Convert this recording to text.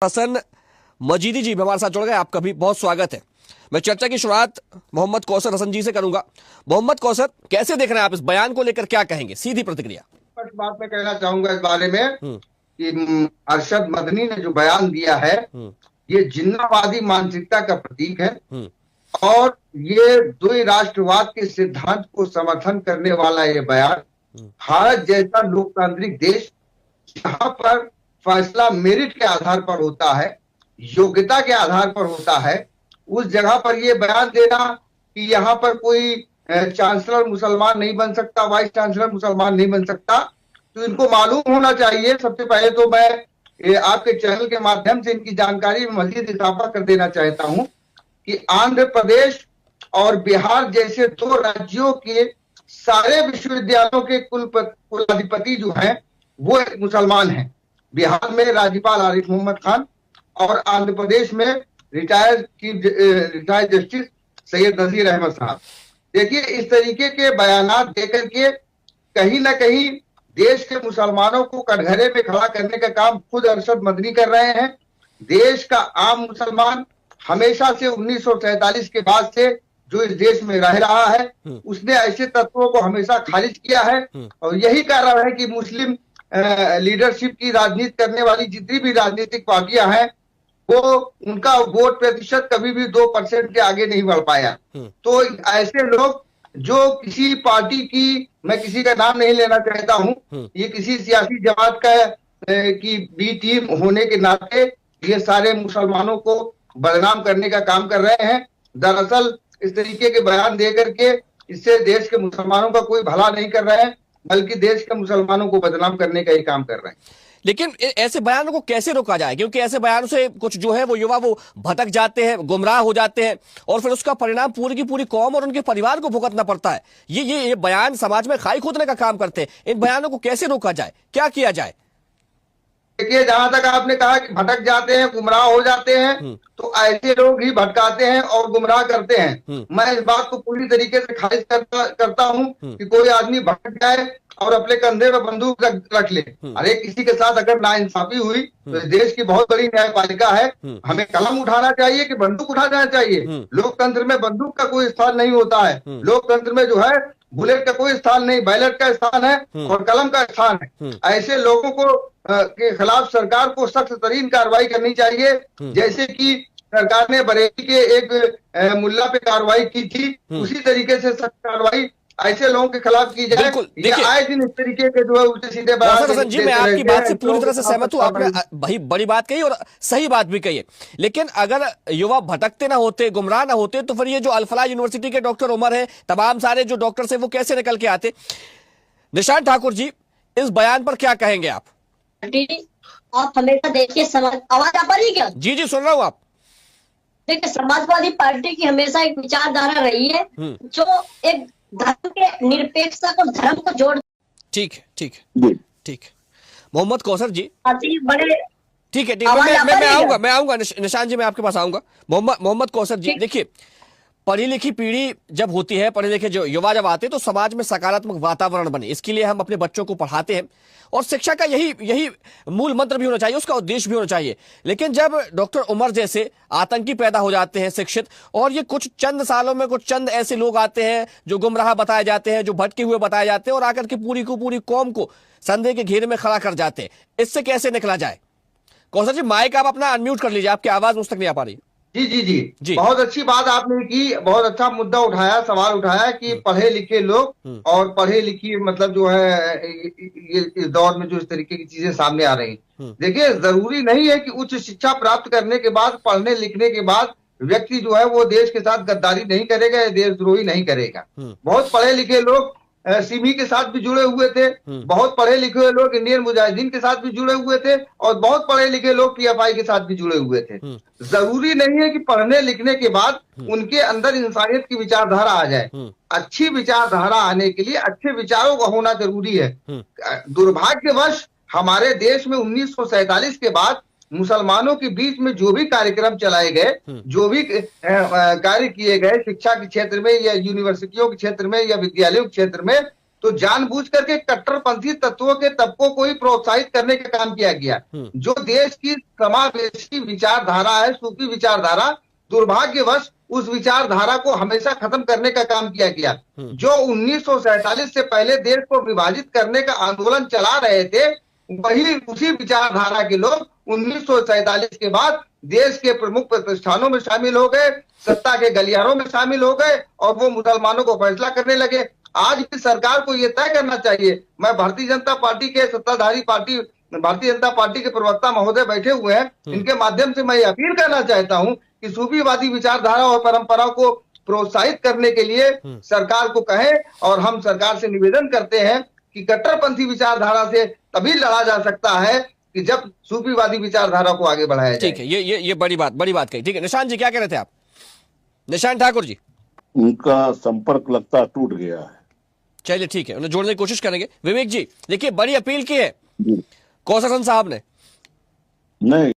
हसन मजीदी जी हमारे साथ जुड़ गए। आपका भी बहुत स्वागत है। मैं चर्चा की शुरुआत मोहम्मद कौसर हसन जी से करूंगा। मोहम्मद कौसर, कैसे देख रहे हैं आप इस बयान को लेकर, क्या कहेंगे? सीधी प्रतिक्रिया। फर्स्ट बात मैं कहना चाहूंगा इस बारे में हम्म कि अरशद मदनी ने जो बयान दिया है हम्म ये जिन्नावादी मानसिकता का प्रतीक है हम्म और ये द्वि राष्ट्रवाद के सिद्धांत को समर्थन करने वाला ये बयान भारत जैसा लोकतांत्रिक देश जहां पर फैसला मेरिट के आधार पर होता है, योग्यता के आधार पर होता है, उस जगह पर ये बयान देना कि यहाँ पर कोई चांसलर मुसलमान नहीं बन सकता, वाइस चांसलर मुसलमान नहीं बन सकता, तो इनको मालूम होना चाहिए। सबसे पहले तो मैं आपके चैनल के माध्यम से इनकी जानकारी में मजीद इजाफा कर देना चाहता हूं कि आंध्र प्रदेश और बिहार जैसे दो राज्यों के सारे विश्वविद्यालयों के कुलाधिपति जो हैं वो एक मुसलमान हैं। बिहार में राज्यपाल आरिफ मोहम्मद खान और आंध्र प्रदेश में रिटायर्ड जस्टिस सैयद नजीर अहमद साहब। देखिए, इस तरीके के बयानात देकर के कहीं ना कहीं देश के मुसलमानों को कटघरे में खड़ा करने का काम खुद अरशद मदनी कर रहे हैं। देश का आम मुसलमान हमेशा से 1947 के बाद से जो इस देश में रह रहा है उसने ऐसे तत्वों को हमेशा खारिज किया है और यही कारण है कि मुस्लिम लीडरशिप की राजनीति करने वाली जितनी भी राजनीतिक पार्टियां हैं वो उनका वोट प्रतिशत कभी भी 2% के आगे नहीं बढ़ पाया। तो ऐसे लोग जो किसी पार्टी की, मैं किसी का नाम नहीं लेना चाहता हूं, ये किसी सियासी जमात का की बी टीम होने के नाते ये सारे मुसलमानों को बदनाम करने का काम कर रहे हैं। दरअसल इस तरीके के बयान दे करके इससे देश के मुसलमानों का कोई भला नहीं कर रहे हैं बल्कि देश के मुसलमानों को बदनाम करने का ही काम कर रहे हैं। लेकिन ऐसे बयानों को कैसे रोका जाए? क्योंकि ऐसे बयानों से कुछ जो है वो युवा वो भटक जाते हैं, गुमराह हो जाते हैं और फिर उसका परिणाम पूरी की पूरी कौम और उनके परिवार को भुगतना पड़ता है। ये बयान समाज में खाई खोदने का काम करते हैं। इन बयानों को कैसे रोका जाए, क्या किया जाए? देखिए, जहां तक आपने कहा कि भटक जाते हैं, गुमराह हो जाते हैं, तो ऐसे लोग ही भटकाते हैं और गुमराह करते हैं। मैं इस बात को पूरी तरीके से खारिज करता हूं कि कोई आदमी भटक जाए और अपने कंधे पर बंदूक रख ले। अरे, किसी के साथ अगर नाइंसाफी हुई तो देश की बहुत बड़ी न्यायपालिका है, हमें कलम उठाना चाहिए कि बंदूक उठाना चाहिए। लोकतंत्र में बंदूक का कोई स्थान नहीं होता है। लोकतंत्र में जो है बुलेट का कोई स्थान नहीं, बैलेट का स्थान है और कलम का स्थान है। ऐसे लोगों को के खिलाफ सरकार को सख्त तरीन कार्रवाई करनी चाहिए, जैसे कि सरकार ने बरेली के एक मुल्ला पे कार्रवाई की थी, उसी तरीके से सख्त कार्रवाई ऐसे लोगों के खिलाफ की जाए। ये आए दिन इस तरीके के जो है उल्टे सीधे हसन जी, मैं आपकी बात से पूरी तरह से सहमत हूं। आपने भाई बड़ी बात कही और सही बात भी कही है। लेकिन अगर युवा भटकते ना होते, गुमराह ना होते, तो फिर ये जो अल फलाह यूनिवर्सिटी के डॉक्टर उमर है, तमाम सारे जो डॉक्टर्स हैं, वो कैसे निकल के आते? निशांत ठाकुर जी, इस बयान पर क्या कहेंगे आप? आप हमेशा देखिए, आवाज आ पा रही है क्या? जी जी, सुन रहा हूँ। आप देखिए, समाजवादी पार्टी की हमेशा एक विचारधारा रही है जो एक धर्म के निरपेक्षता को, धर्म को जोड़। ठीक है, ठीक है, ठीक है। मोहम्मद कौसर जी, बड़े ठीक है, मैं आऊंगा निशांत जी, मैं आपके पास आऊंगा। मोहम्मद कौसर जी, देखिए, पढ़ी लिखी पीढ़ी जब होती है, पढ़े लिखे जो युवा जब आते हैं, तो समाज में सकारात्मक वातावरण बने, इसके लिए हम अपने बच्चों को पढ़ाते हैं और शिक्षा का यही मूल मंत्र भी होना चाहिए, उसका उद्देश्य भी होना चाहिए। लेकिन जब डॉक्टर उमर जैसे आतंकी पैदा हो जाते हैं शिक्षित, और ये कुछ चंद सालों में कुछ चंद ऐसे लोग आते हैं जो गुमराह बताए जाते हैं, जो भटके हुए बताए जाते हैं और आकर के पूरी कौम को संदेह के घेरे में खड़ा कर जाते हैं, इससे कैसे निकला जाए? कौसर जी, माइक आप अपना अनम्यूट कर लीजिए, आपकी आवाज मुझ तक नहीं आ पा रही। जी, बहुत अच्छी बात आपने की, बहुत अच्छा मुद्दा उठाया, सवाल उठाया कि पढ़े लिखे लोग और पढ़े लिखी मतलब जो है ये इस दौर में जो इस तरीके की चीजें सामने आ रही हैं। देखिए, जरूरी नहीं है कि उच्च शिक्षा प्राप्त करने के बाद, पढ़ने लिखने के बाद व्यक्ति जो है वो देश के साथ गद्दारी नहीं करेगा या देशद्रोही नहीं करेगा। बहुत पढ़े लिखे लोग सिमी के साथ भी जुड़े हुए थे, बहुत पढ़े लिखे लोग इंडियन मुजाहिदीन के साथ भी जुड़े हुए थे और बहुत पढ़े लिखे लोग पीएफआई के साथ भी जुड़े हुए थे। जरूरी नहीं है कि पढ़ने लिखने के बाद उनके अंदर इंसानियत की विचारधारा आ जाए। अच्छी विचारधारा आने के लिए अच्छे विचारों का होना जरूरी है। दुर्भाग्यवश हमारे देश में 1947 के बाद मुसलमानों के बीच में जो भी कार्यक्रम चलाए गए, जो भी कार्य किए गए शिक्षा के क्षेत्र में या यूनिवर्सिटियों के क्षेत्र में या विद्यालयों के क्षेत्र में, तो जानबूझ करके कट्टरपंथी तत्वों के तबकों को ही प्रोत्साहित करने का काम किया गया। जो देश की समावेशी विचारधारा है, सूफी विचारधारा, दुर्भाग्यवश उस विचारधारा को हमेशा खत्म करने का काम किया गया। जो 1947 से पहले देश को विभाजित करने का आंदोलन चला रहे थे, वही उसी विचारधारा के लोग 1947 के बाद देश के प्रमुख प्रतिष्ठानों में शामिल हो गए, सत्ता के गलियारों में शामिल हो गए और वो मुसलमानों को फैसला करने लगे। आज भी सरकार को यह तय करना चाहिए। मैं भारतीय जनता पार्टी के सत्ताधारी पार्टी भारतीय जनता पार्टी के प्रवक्ता महोदय बैठे हुए हैं, इनके माध्यम से मैं ये अपील करना चाहता हूं कि सूफीवादी विचारधारा और परंपराओं को प्रोत्साहित करने के लिए सरकार को कहें, और हम सरकार से निवेदन करते हैं कि कट्टरपंथी विचारधारा से तभी लड़ा जा सकता है कि जब सूफीवादी विचारधारा को आगे बढ़ाया जाए। ठीक है, ये बड़ी बात कही। ठीक है, निशांत जी क्या कह रहे थे आप? निशांत ठाकुर जी, उनका संपर्क लगता टूट गया है। चलिए ठीक है, उन्हें जोड़ने की कोशिश करेंगे। विवेक जी देखिए, बड़ी अपील की है कौसर खान साहब ने। नहीं